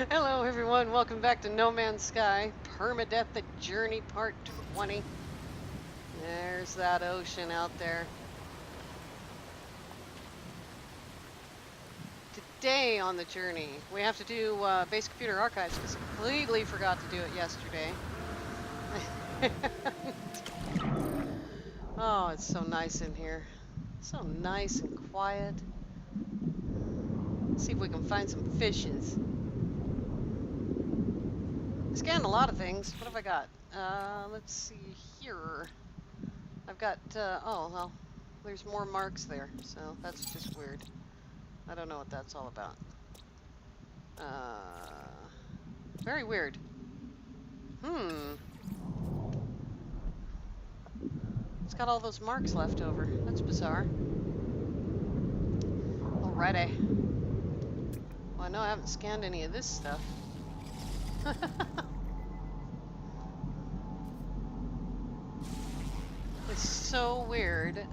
Hello everyone, welcome back to No Man's Sky, Permadeath the Journey Part 20. There's that ocean out there. Today on the journey, we have to do base computer archives because I completely forgot to do it yesterday. Oh, it's so nice in here. So nice and quiet. Let's see if we can find some fishes. I scanned a lot of things. What have I got? Let's see here. I've got, oh, well, there's more marks there, so that's just weird. I don't know what that's all about. Very weird. It's got all those marks left over. That's bizarre. Alrighty. Well, I know I haven't scanned any of this stuff. It's so weird.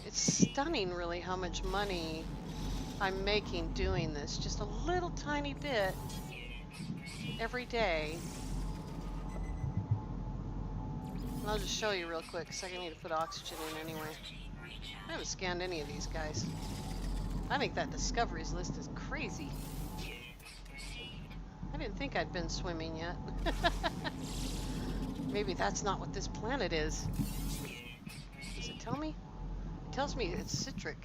It's stunning, really, how much money I'm making doing this. Just a little tiny bit every day. And I'll just show you real quick, because I need to put oxygen in anyway. I haven't scanned any of these guys. I think that discoveries list is crazy. I didn't think I'd been swimming yet. Maybe that's not what this planet is. Does it tell me? It tells me it's citric.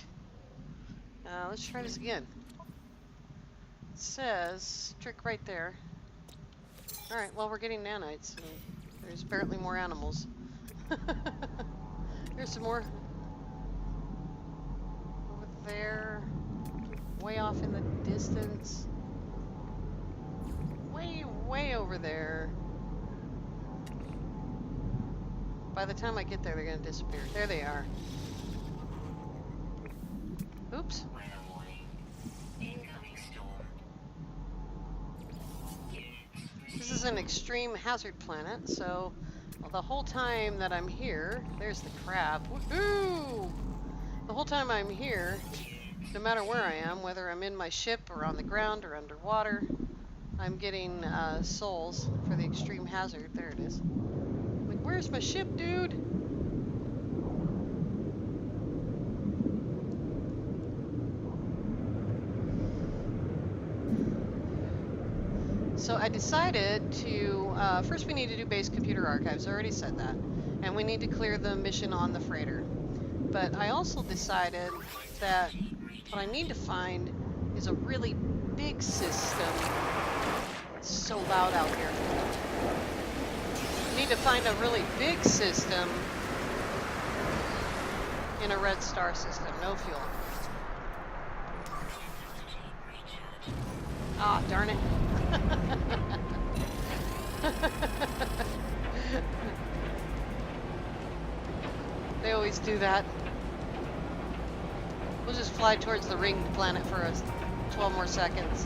Let's try this again. It says citric right there. Alright, well, we're getting nanites, and there's apparently more animals. There's some more over there, way off in the distance. Way over there. By the time I get there, they're going to disappear. There they are. Oops. This is an extreme hazard planet, so the whole time that I'm here, there's the crab. Woohoo! The whole time I'm here, no matter where I am, whether I'm in my ship or on the ground or underwater, I'm getting souls for the extreme hazard. There it is. Like, where's my ship, dude? So I decided to, first we need to do base computer archives. I already said that. And we need to clear the mission on the freighter. But I also decided that what I need to find is a really big system. It's so loud out here. I need to find a really big system in a red star system. No fuel. Ah, darn it. They always do that. We'll just fly towards the ringed planet for us 12 more seconds.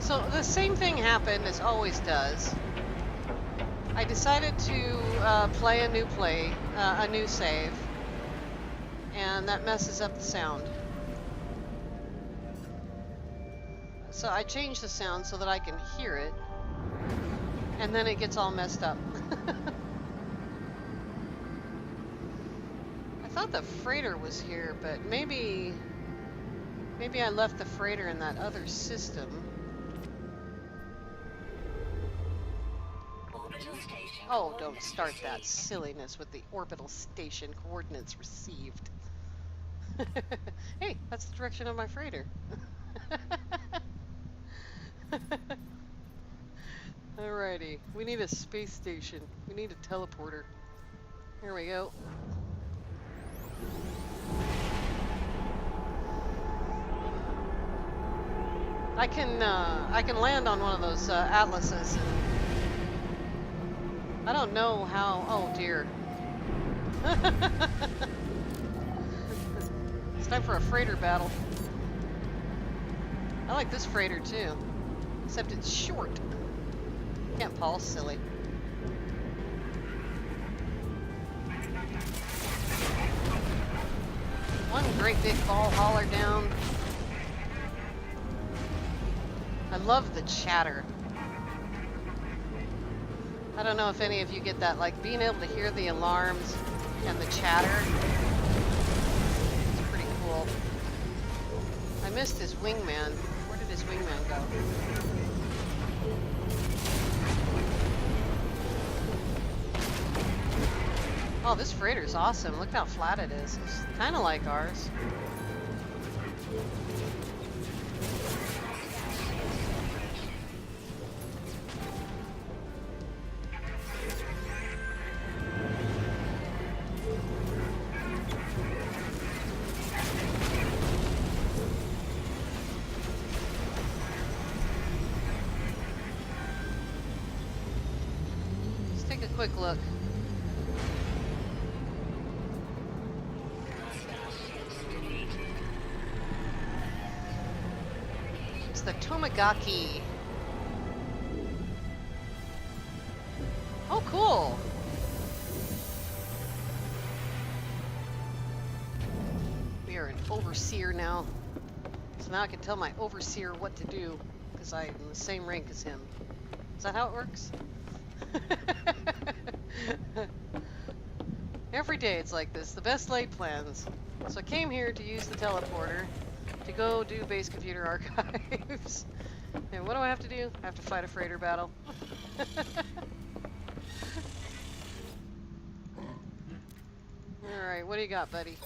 So the same thing happened as always does. I decided to play a new save, and that messes up the sound. So I changed the sound so that I can hear it, and then it gets all messed up. I thought the freighter was here, but maybe I left the freighter in that other system. Oh, don't start that silliness with the orbital station coordinates received. Hey, that's the direction of my freighter. Alrighty, we need a space station. We need a teleporter. Here we go. I can land on one of those atlases. I don't know how. Oh dear. It's time for a freighter battle. I like this freighter too, except it's short. Can't pulse, silly. One great big ball hauler down. I love the chatter. I don't know if any of you get that, like being able to hear the alarms and the chatter. It's pretty cool. I missed his wingman. Where did his wingman go? Oh, this freighter's awesome. Look how flat it is. It's kind of like ours. Let's take a quick look. The Tomagaki. Oh, cool. We are an overseer now. So now I can tell my overseer what to do because I'm in the same rank as him. Is that how it works? Every day it's like this. The best laid plans. So I came here to use the teleporter to go do base computer archives. And what do I have to do? I have to fight a freighter battle. Alright, what do you got, buddy?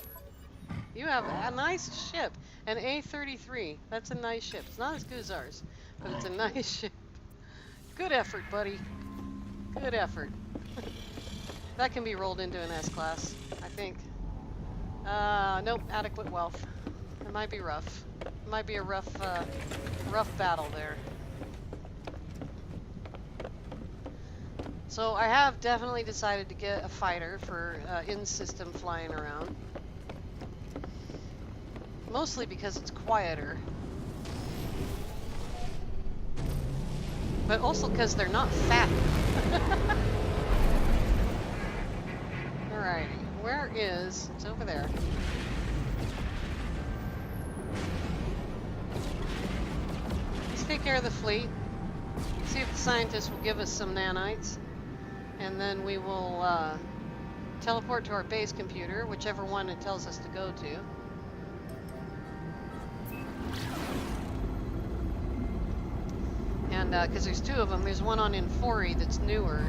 You have a nice ship. An A-33. That's a nice ship. It's not as good as ours, but it's a nice ship. Good effort, buddy. Good effort. That can be rolled into an S-class, I think. Nope, adequate wealth. It might be rough. It might be a rough battle there. So I have definitely decided to get a fighter for in-system flying around. Mostly because it's quieter. But also because they're not fat. Alrighty, where is... It's over there. Take care of the fleet, see if the scientists will give us some nanites, and then we will teleport to our base computer, whichever one it tells us to go to. And because there's two of them, there's one on Infori that's newer.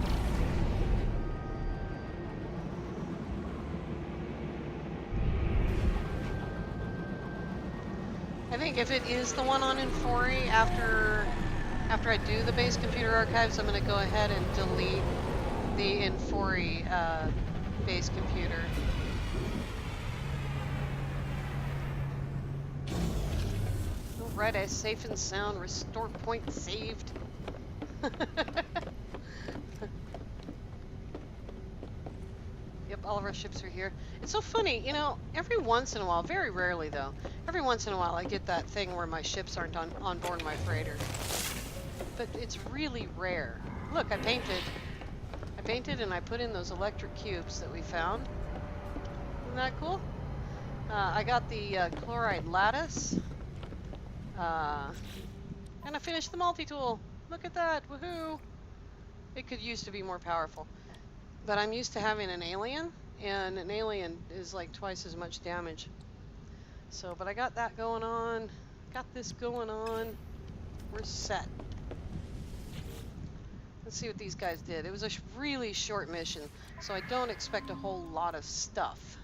I think if it is the one on Infori, after I do the base computer archives, I'm going to go ahead and delete the Infori base computer. Alright, I safe and sound. Restore point saved. Yep, all of our ships are here. It's so funny, you know, every once in a while, very rarely though, every once in a while I get that thing where my ships aren't on board my freighter. But it's really rare. Look, I painted and I put in those electric cubes that we found. Isn't that cool? I got the chloride lattice. And I finished the multi-tool. Look at that, woohoo! It could use to be more powerful. But I'm used to having an alien, and an alien is like twice as much damage. So, but I got that going on, got this going on, we're set. Let's see what these guys did. It was a really short mission, so I don't expect a whole lot of stuff.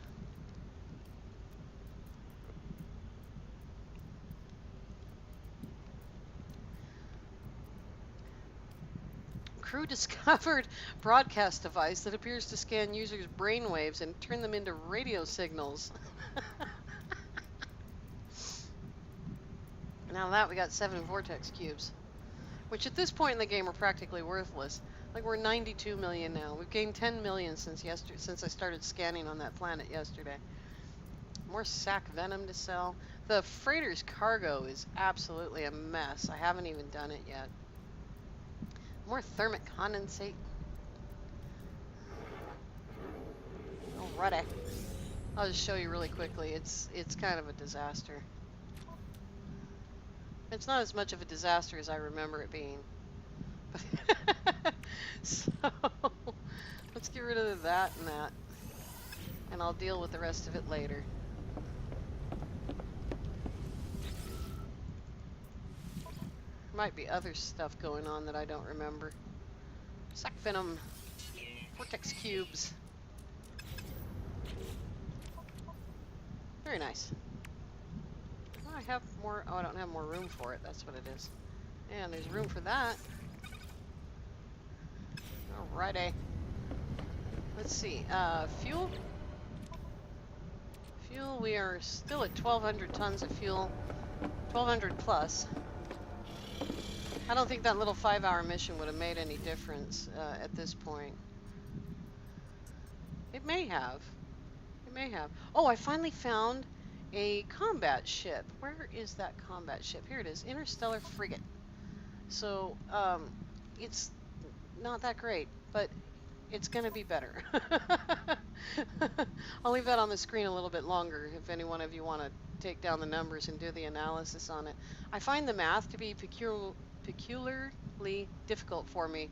Crew discovered broadcast device that appears to scan users' brainwaves and turn them into radio signals. Now that we got 7 vortex cubes, which at this point in the game are practically worthless. Like we're 92 million now. We've gained 10 million since I started scanning on that planet yesterday. More sac venom to sell. The freighter's cargo is absolutely a mess. I haven't even done it yet. More thermic condensate. Righty. I'll just show you really quickly. It's kind of a disaster. It's not as much of a disaster as I remember it being. So let's get rid of that and that, and I'll deal with the rest of it later. Might be other stuff going on that I don't remember. Sac venom, vortex cubes. Very nice. Oh, I have more. Oh, I don't have more room for it. That's what it is. And there's room for that. Alrighty. Let's see. Fuel. Fuel. We are still at 1,200 tons of fuel. 1,200 plus. I don't think that little 5-hour mission would have made any difference at this point. It may have. It may have. Oh, I finally found a combat ship. Where is that combat ship? Here it is. Interstellar Frigate. So, it's not that great, but it's going to be better. I'll leave that on the screen a little bit longer if any one of you want to take down the numbers and do the analysis on it. I find the math to be peculiarly difficult for me,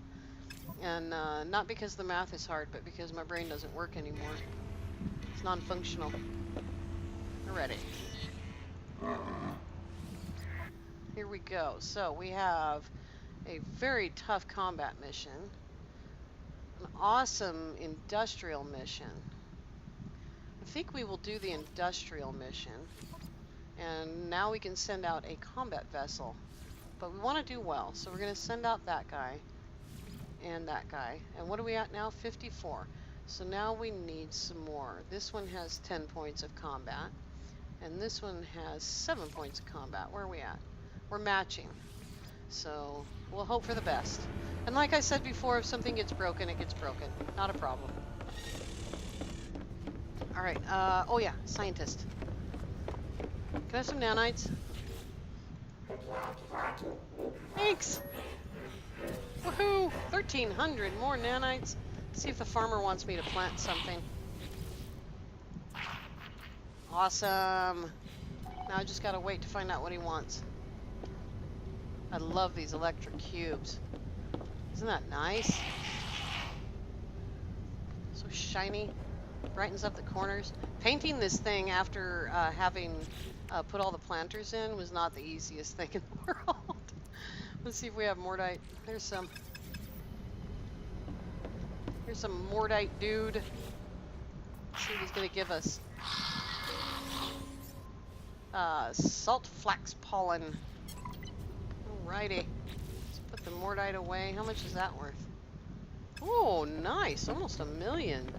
and not because the math is hard, but because my brain doesn't work anymore. It's non-functional. We're ready. Here we go. So we have a very tough combat mission, an awesome industrial mission. I think we will do the industrial mission, and now we can send out a combat vessel. But we want to do well, so we're going to send out that guy and that guy. And what are we at now? 54. So now we need some more. This one has 10 points of combat, and this one has 7 points of combat. Where are we at? We're matching. So we'll hope for the best. And like I said before, if something gets broken, it gets broken. Not a problem. Alright, oh yeah, scientist. Can I have some nanites? Thanks! Woohoo! 1,300 more nanites. See if the farmer wants me to plant something. Awesome! Now I just gotta wait to find out what he wants. I love these electric cubes. Isn't that nice? So shiny. Brightens up the corners. Painting this thing after having put all the planters in was not the easiest thing in the world. Let's see if we have Mordite. There's some. Here's some Mordite dude. Let's see what he's going to give us. Salt flax pollen. Alrighty. Let's put the Mordite away. How much is that worth? Oh, nice. Almost 1 million.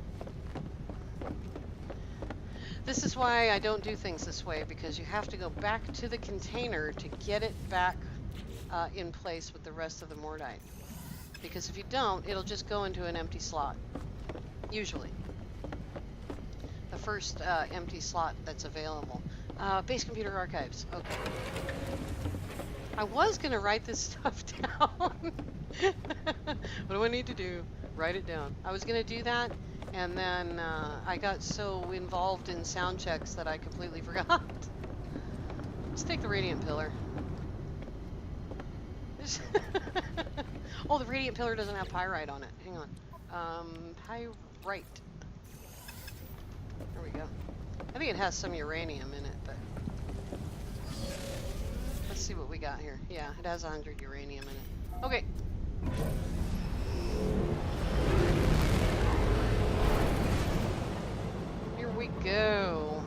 This is why I don't do things this way, because you have to go back to the container to get it back in place with the rest of the Mordite. Because if you don't, it'll just go into an empty slot. Usually. The first empty slot that's available. Base computer archives. Okay. I was going to write this stuff down. What do I need to do? Write it down. I was going to do that, and then I got so involved in sound checks that I completely forgot. Let's take the radiant pillar. Oh, the radiant pillar doesn't have pyrite on it. Hang on. Pyrite. There we go. I think it has some uranium in it, but let's see what we got here. Yeah, it has 100 uranium in it. Okay. Here we go.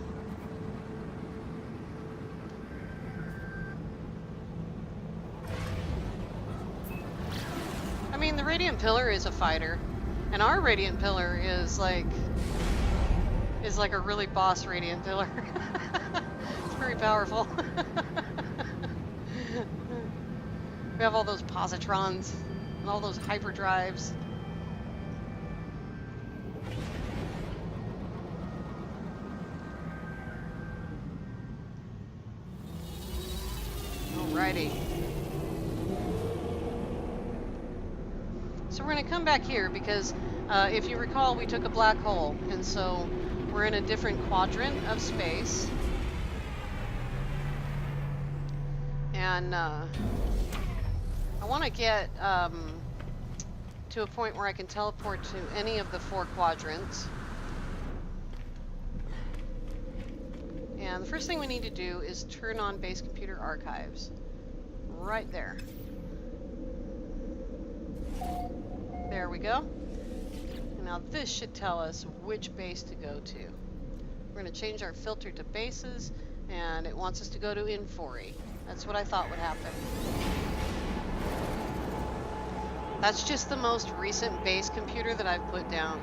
I mean, the radiant pillar is a fighter, and our radiant pillar is like a really boss radiant pillar. It's very powerful. We have all those positrons and all those hyperdrives. Alrighty. So we're going to come back here because if you recall, we took a black hole, and so we're in a different quadrant of space. And I want to get to a point where I can teleport to any of the 4 quadrants. And the first thing we need to do is turn on base computer archives. Right there. There we go. And now this should tell us which base to go to. We're going to change our filter to bases, and it wants us to go to Infori. That's what I thought would happen. That's just the most recent base computer that I've put down.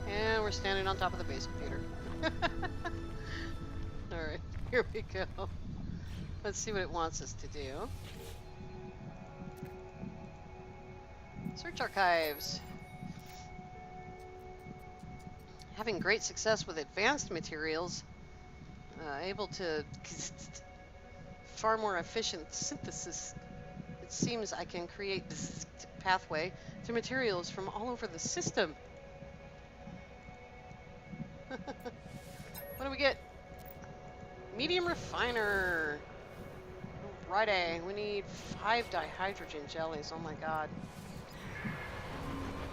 And we're standing on top of the base computer. Alright, here we go. Let's see what it wants us to do. Search archives. Having great success with advanced materials. Able to far more efficient synthesis. It seems I can create this pathway to materials from all over the system. What do we get? Medium refiner. Righty, we need 5 dihydrogen jellies. Oh my god.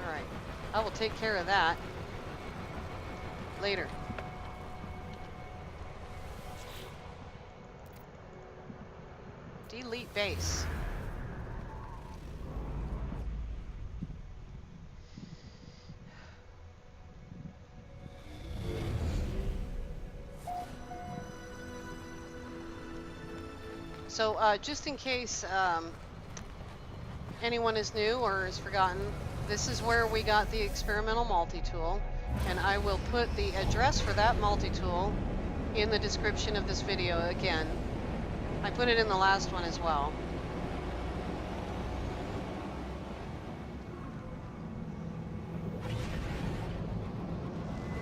Alright, I will take care of that later. Delete base. So, just in case anyone is new or has forgotten, this is where we got the experimental multi-tool, and I will put the address for that multi-tool in the description of this video again. I put it in the last one as well.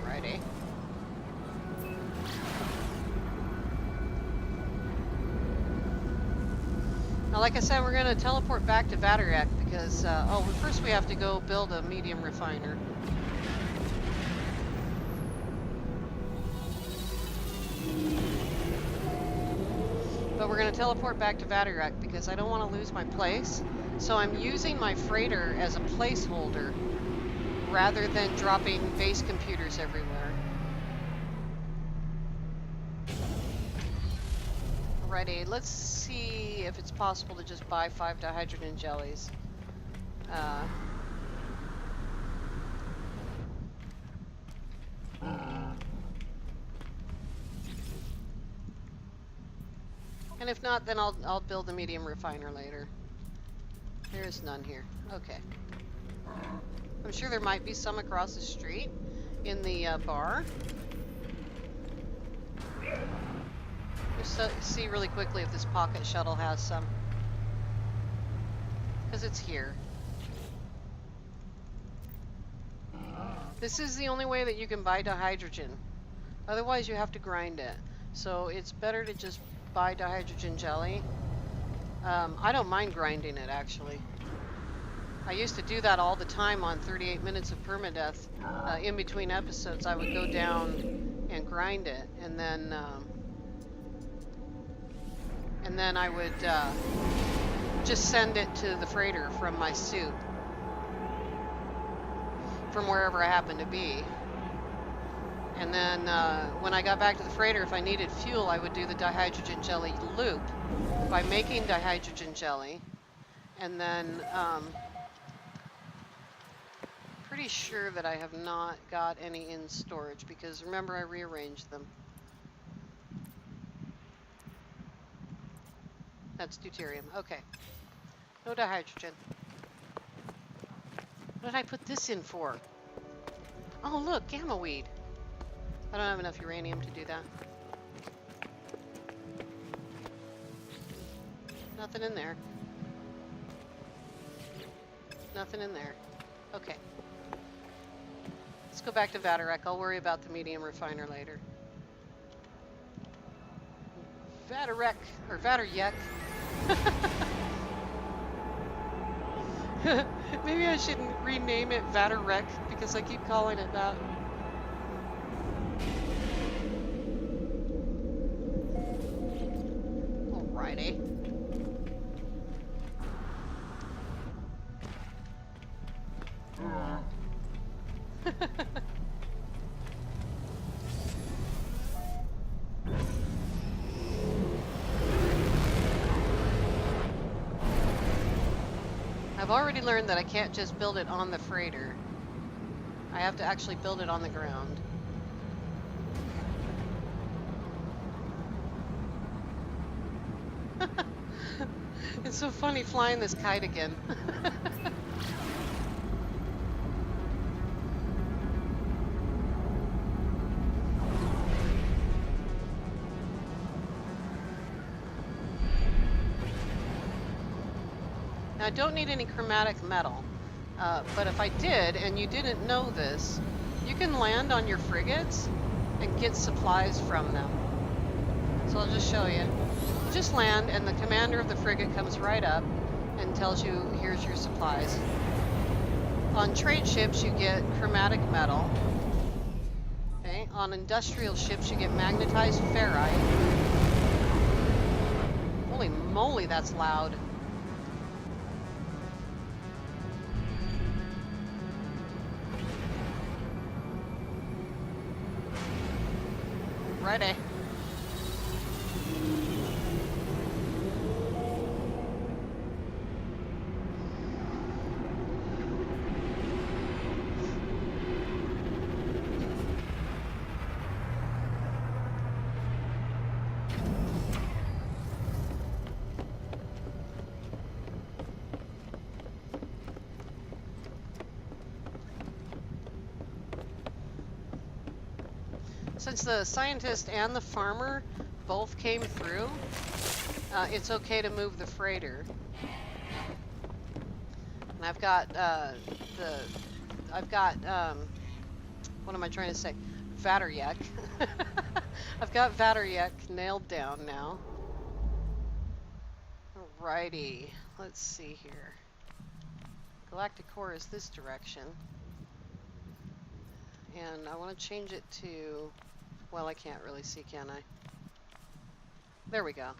Righty. Now, like I said, we're going to teleport back to Vaterek because, oh, first we have to go build a medium refiner. But we're going to teleport back to Vaterek because I don't want to lose my place. So I'm using my freighter as a placeholder rather than dropping base computers everywhere. Alrighty, let's see if it's possible to just buy 5 dihydrogen jellies. And if not, then I'll build a medium refiner later. There's none here. Okay. I'm sure there might be some across the street in the bar. Just see really quickly if this pocket shuttle has some. Because it's here. This is the only way that you can buy dihydrogen. Otherwise you have to grind it. So it's better to just buy dihydrogen jelly. I don't mind grinding it, actually. I used to do that all the time on 38 Minutes of Permadeath. In between episodes I would go down and grind it, and then I would just send it to the freighter from my suit, from wherever I happened to be. And then when I got back to the freighter, if I needed fuel, I would do the dihydrogen jelly loop by making dihydrogen jelly. And then pretty sure that I have not got any in storage because remember I rearranged them. That's deuterium. Okay. No dihydrogen. What did I put this in for? Oh look, gamma weed. I don't have enough uranium to do that. Nothing in there. Nothing in there. Okay. Let's go back to Vatarek. I'll worry about the medium refiner later. Vatarek, or Vatarek. Maybe I should rename it Vatarek because I keep calling it that. Alrighty. I've already learned that I can't just build it on the freighter. I have to actually build it on the ground. It's so funny flying this kite again. Now, I don't need any chromatic metal, but if I did, and you didn't know this, you can land on your frigates and get supplies from them. So I'll just show you. You just land, and the commander of the frigate comes right up and tells you, here's your supplies. On trade ships, you get chromatic metal. Okay. On industrial ships, you get magnetized ferrite. Holy moly, that's loud. Righty. Since the scientist and the farmer both came through, it's okay to move the freighter. And I've got what am I trying to say? Vatarek. I've got Vatarek nailed down now. Alrighty, let's see here. Galactic core is this direction. And I want to change it to, well, I can't really see, can I? There we go.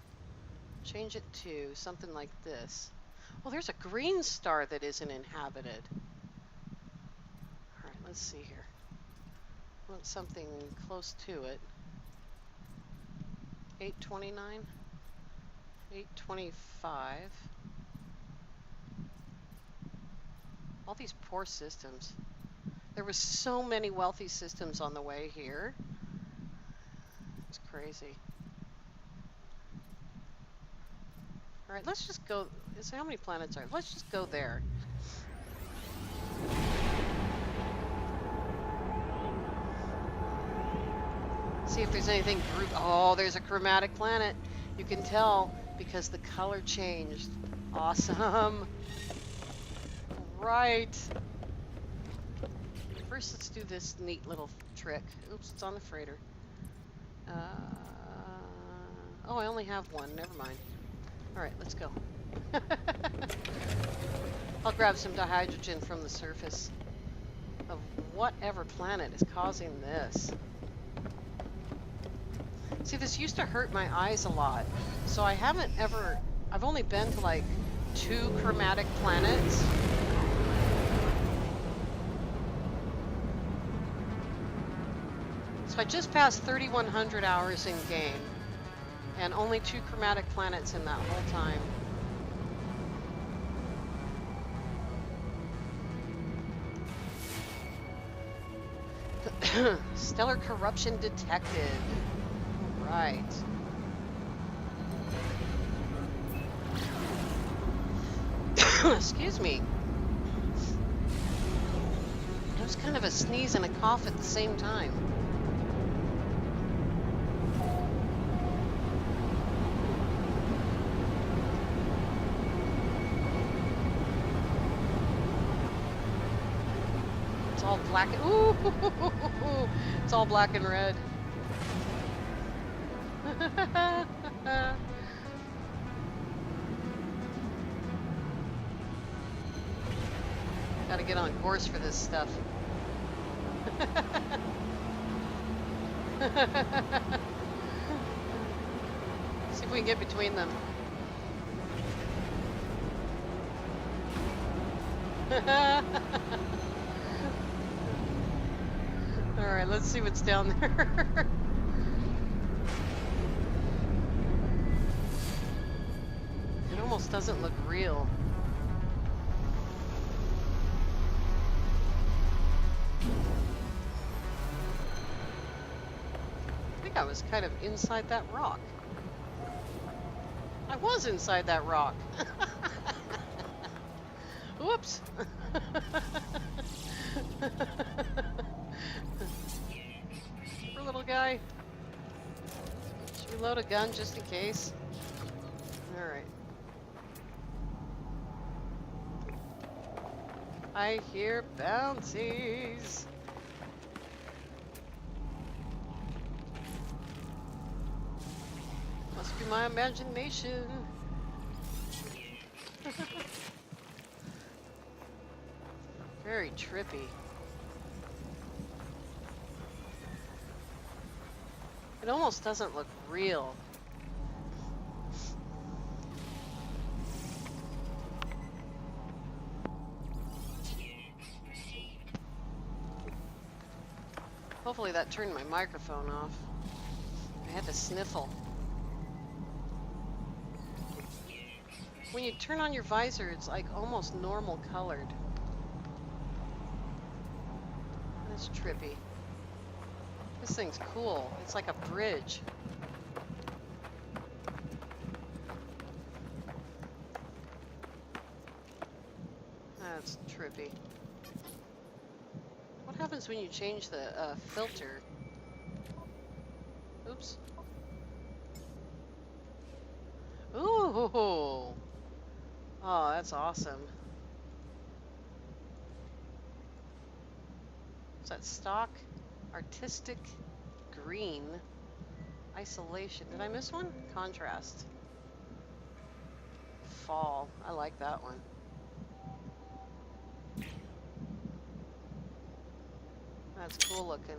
Change it to something like this. Well, there's a green star that isn't inhabited. Alright, let's see here. I want something close to it. 829? 825. All these poor systems. There were so many wealthy systems on the way here. It's crazy. Alright, let's just go. Is how many planets are? Let's just go there. See if there's anything group. Oh, there's a chromatic planet. You can tell because the color changed. Awesome. Right. First, let's do this neat little trick. Oops, it's on the freighter. Oh, I only have one. Never mind. Alright, let's go. I'll grab some dihydrogen from the surface of whatever planet is causing this. See, this used to hurt my eyes a lot. So I haven't ever... I've only been to like 2 chromatic planets. So I just passed 3,100 hours in game, and only 2 chromatic planets in that whole time. Stellar corruption detected. Right. Excuse me. It was kind of a sneeze and a cough at the same time. It's all black. Ooh, it's all black and red. Gotta get on course for this stuff. See if we can get between them. Alright, let's see what's down there. It almost doesn't look real. I think I was kind of inside that rock. I was inside that rock. Whoops. Poor little guy. Should we load a gun just in case? Alright. I hear bouncies. Must be my imagination. Very trippy. It almost doesn't look real. Hopefully that turned my microphone off. I had to sniffle. When you turn on your visor, it's like almost normal colored. That's trippy. This thing's cool. It's like a bridge. That's trippy. What happens when you change the filter? Oops. Ooh! Oh, that's awesome. Is that stock? Artistic green. Isolation. Did I miss one? Contrast. Fall. I like that one. That's cool looking.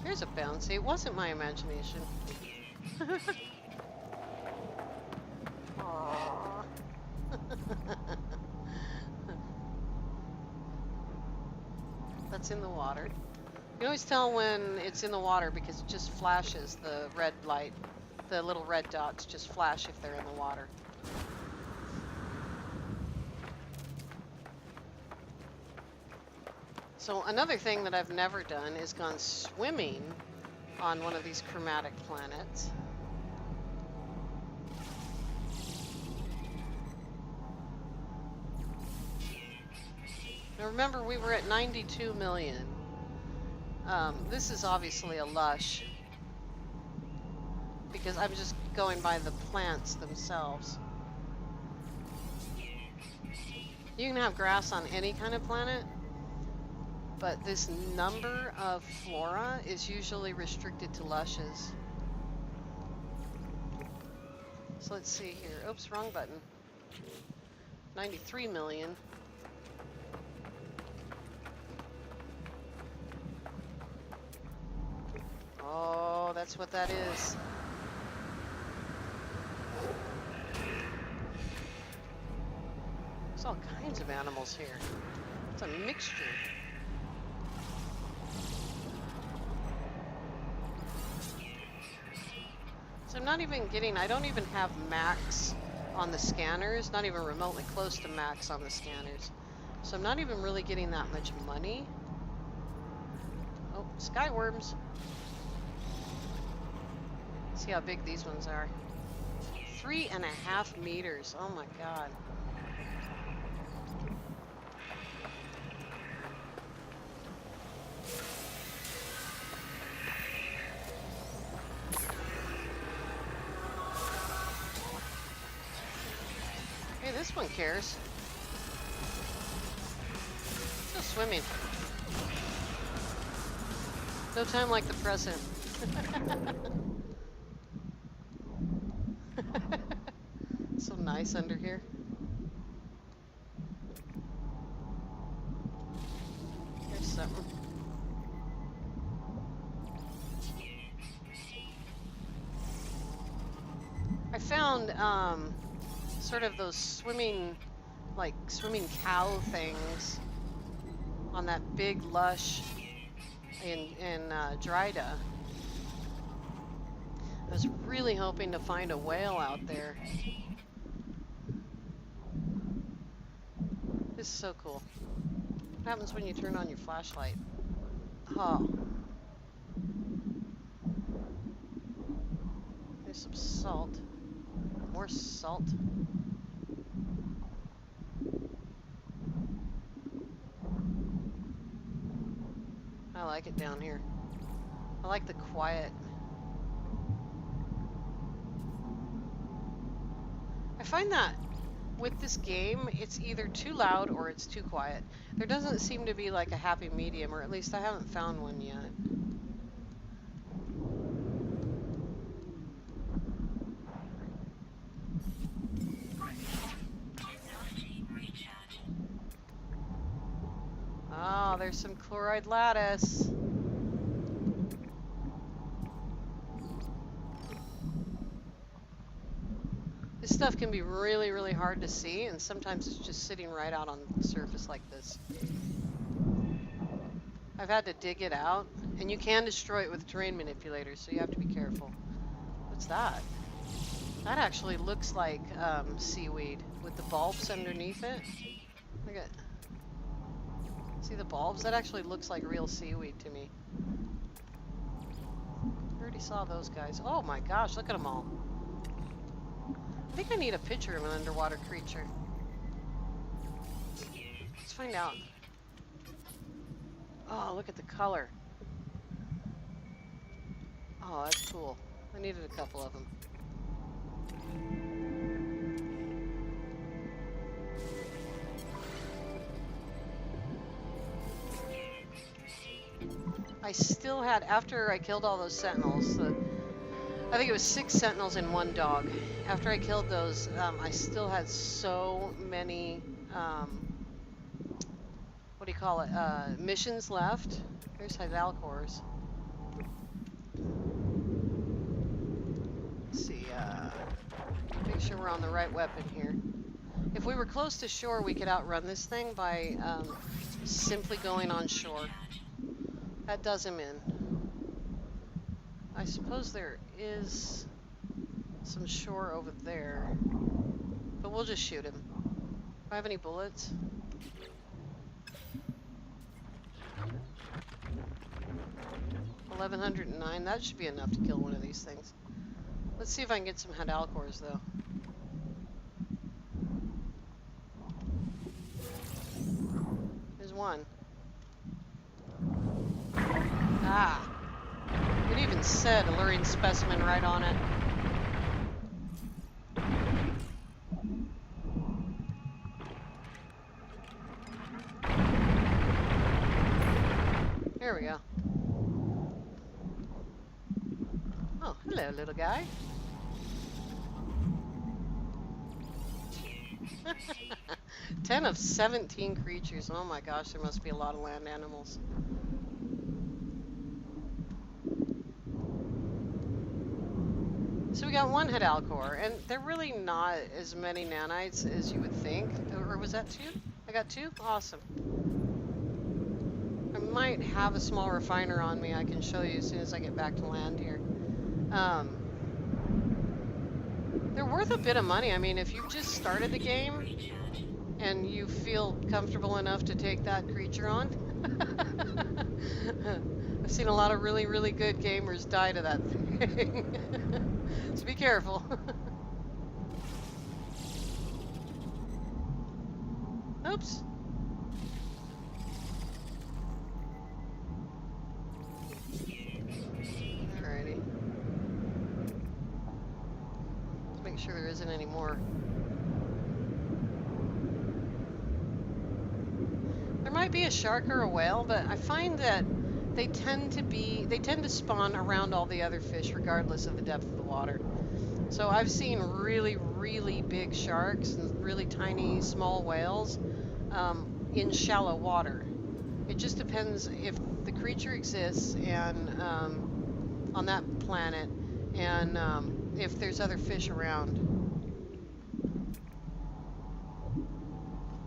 Here's a bouncy. It wasn't my imagination. Aww. That's in the water. You can always tell when it's in the water because it just flashes the red light. The little red dots just flash if they're in the water. So another thing that I've never done is gone swimming on one of these chromatic planets. Now remember, we were at 92 million. This is obviously a lush because I'm just going by the plants themselves. You can have grass on any kind of planet, but this number of flora is usually restricted to lushes. So let's see here. Oops, wrong button. 93 million. Oh, that's what that is. There's all kinds of animals here. It's a mixture. So I'm not even getting, I don't even have max on the scanners, not even remotely close to max on the scanners. So I'm not even really getting that much money. Oh, skyworms. See how big these ones are. 3.5 meters. Oh my god. Hey, this one cares. Still swimming. No time like the present. So nice under here. There's something. I found sort of those swimming cow things on that big lush in Dryda. I was really hoping to find a whale out there. This is so cool. What happens when you turn on your flashlight? Oh. There's some salt. More salt. I like it down here. I like the quiet. I find that with this game, it's either too loud or it's too quiet. There doesn't seem to be like a happy medium, or at least I haven't found one yet. Oh, there's some chloride lattice. This stuff can be really, really hard to see, and sometimes it's just sitting right out on the surface like this. I've had to dig it out, and you can destroy it with terrain manipulators, so you have to be careful. What's that? That actually looks like seaweed with the bulbs underneath it. Look at. See the bulbs? That actually looks like real seaweed to me. I already saw those guys. Oh my gosh, look at them all. I think I need a picture of an underwater creature. Let's find out. Oh, look at the color. Oh, that's cool. I needed a couple of them. I still had, after I killed all those sentinels, I think it was 6 sentinels and 1 dog. After I killed those, I still had so many, what do you call it, missions left. Here's Hydalcors. Let's see, make sure we're on the right weapon here. If we were close to shore, we could outrun this thing by simply going on shore. That does him in. I suppose there is some shore over there, but we'll just shoot him. Do I have any bullets? $1,109. That should be enough to kill one of these things. Let's see if I can get some Hydalcors, though. There's one. Ah! It even said alluring specimen right on it. There we go. Oh, hello, little guy. 10 of 17 creatures. Oh my gosh, there must be a lot of land animals. So we got 1 Hydalcor, and they're really not as many nanites as you would think. Or was that 2? I got 2? Awesome. I might have a small refiner on me. I can show you as soon as I get back to land here. They're worth a bit of money. I mean, if you've just started the game and you feel comfortable enough to take that creature on. I've seen a lot of really, really good gamers die to that thing. So be careful. Oops. Alrighty. Let's make sure there isn't any more. might be a shark or a whale, but I find that they tend to spawn around all the other fish regardless of the depth of the water. So I've seen really, really big sharks and really tiny, small whales in shallow water. It just depends if the creature exists and on that planet and if there's other fish around.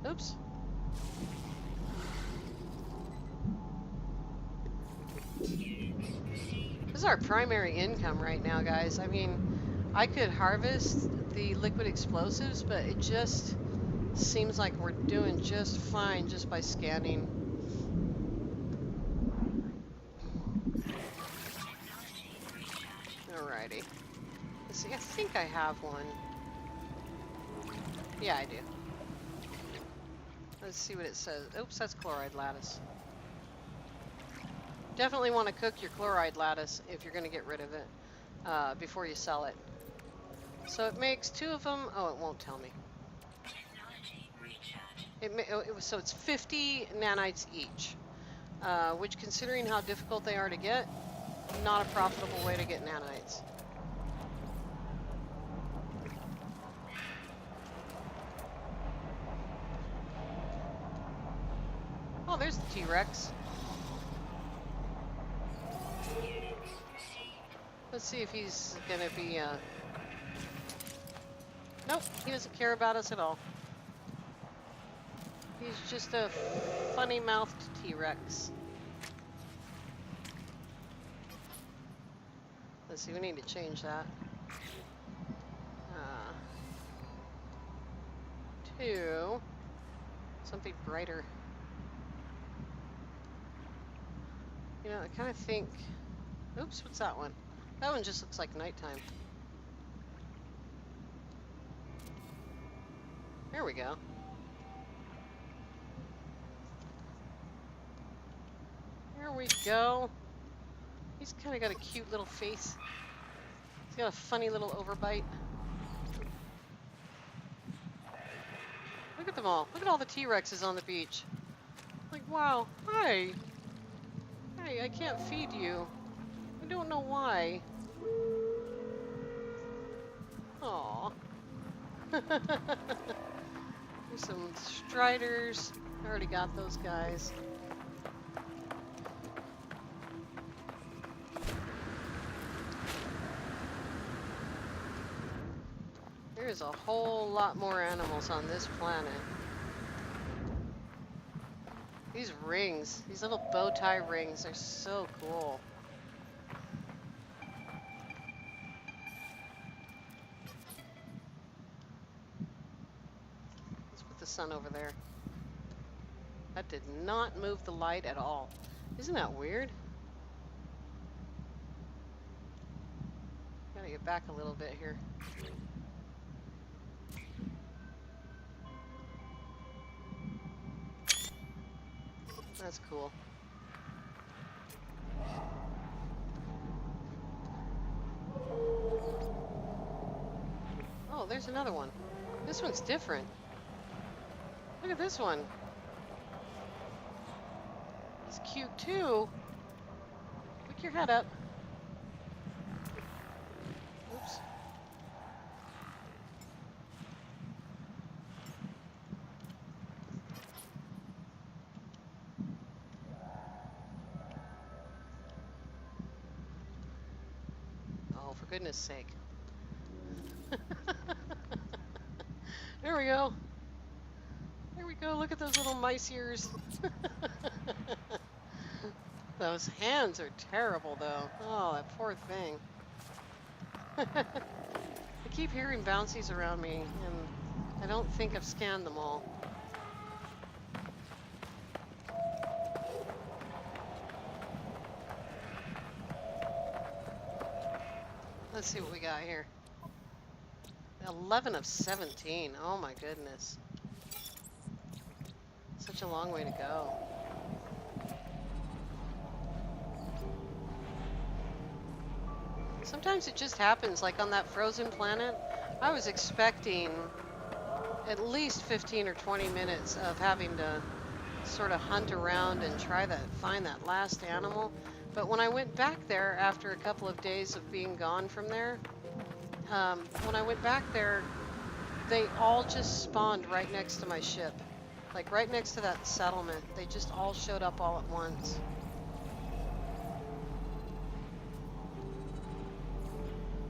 Oops. This is our primary income right now, guys. I mean, I could harvest the liquid explosives, but it just seems like we're doing just fine just by scanning. Alrighty. Let's see, I think I have one. Yeah, I do. Let's see what it says. Oops, that's chloride lattice. Definitely want to cook your chloride lattice if you're going to get rid of it before you sell it. So it makes 2 of them. Oh, it won't tell me. So it's 50 nanites each, which, considering how difficult they are to get, not a profitable way to get nanites. Oh, there's the T-Rex. Let's see if he's gonna be, Nope, he doesn't care about us at all. He's just a funny-mouthed T-Rex. Let's see, we need to change that. To something brighter. You know, I kind of think... Oops, what's that one? That one just looks like nighttime. There we go. There we go. He's kind of got a cute little face. He's got a funny little overbite. Look at them all. Look at all the T-Rexes on the beach. Like, wow. Hi. Hi, I can't feed you. I don't know why. Aww. There's some striders. I already got those guys. There's a whole lot more animals on this planet. These rings, these little bow tie rings are so cool. Let's put the sun over there. That did not move the light at all. Isn't that weird? Gotta get back a little bit here. That's cool. Oh, there's another one. This one's different. Look at this one. He's cute too. Pick your head up. Oops. Oh, for goodness sake. There we go. There we go. Look at those little mice ears. Those hands are terrible, though. Oh, that poor thing. I keep hearing bouncies around me, and I don't think I've scanned them all. Let's see what we got here. 11 of 17. Oh my goodness. Such a long way to go. Sometimes it just happens, like on that frozen planet. I was expecting at least 15 or 20 minutes of having to sort of hunt around and try to find that last animal. But when I went back there after a couple of days of being gone from there, when I went back there, they all just spawned right next to my ship. Like right next to that settlement. They just all showed up all at once.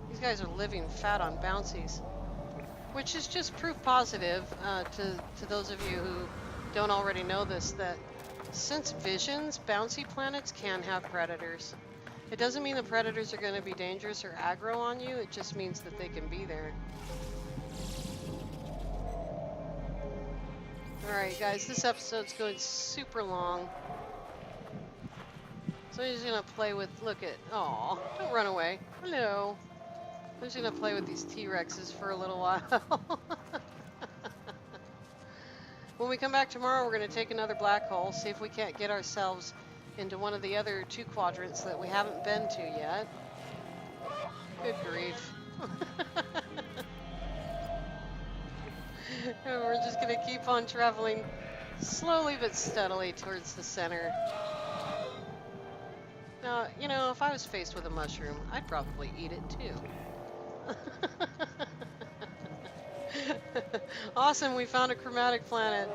These guys are living fat on bouncies. Which is just proof positive to those of you who don't already know this, that since visions, bouncy planets can have predators. It doesn't mean the predators are going to be dangerous or aggro on you, it just means that they can be there. Alright guys, this episode's going super long. So I'm just going to play with, look at, aw, don't run away. Hello. I'm just going to play with these T-Rexes for a little while. When we come back tomorrow, we're going to take another black hole, see if we can't get ourselves into one of the other 2 quadrants that we haven't been to yet. Good grief. And we're just going to keep on traveling slowly but steadily towards the center. Now, you know, if I was faced with a mushroom, I'd probably eat it too. Awesome, we found a chromatic planet,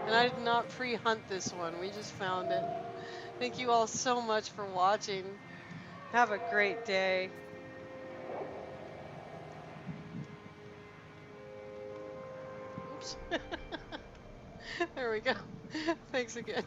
and I did not pre-hunt this one, we just found it. Thank you all so much for watching. Have a great day. Oops. There we go. Thanks again.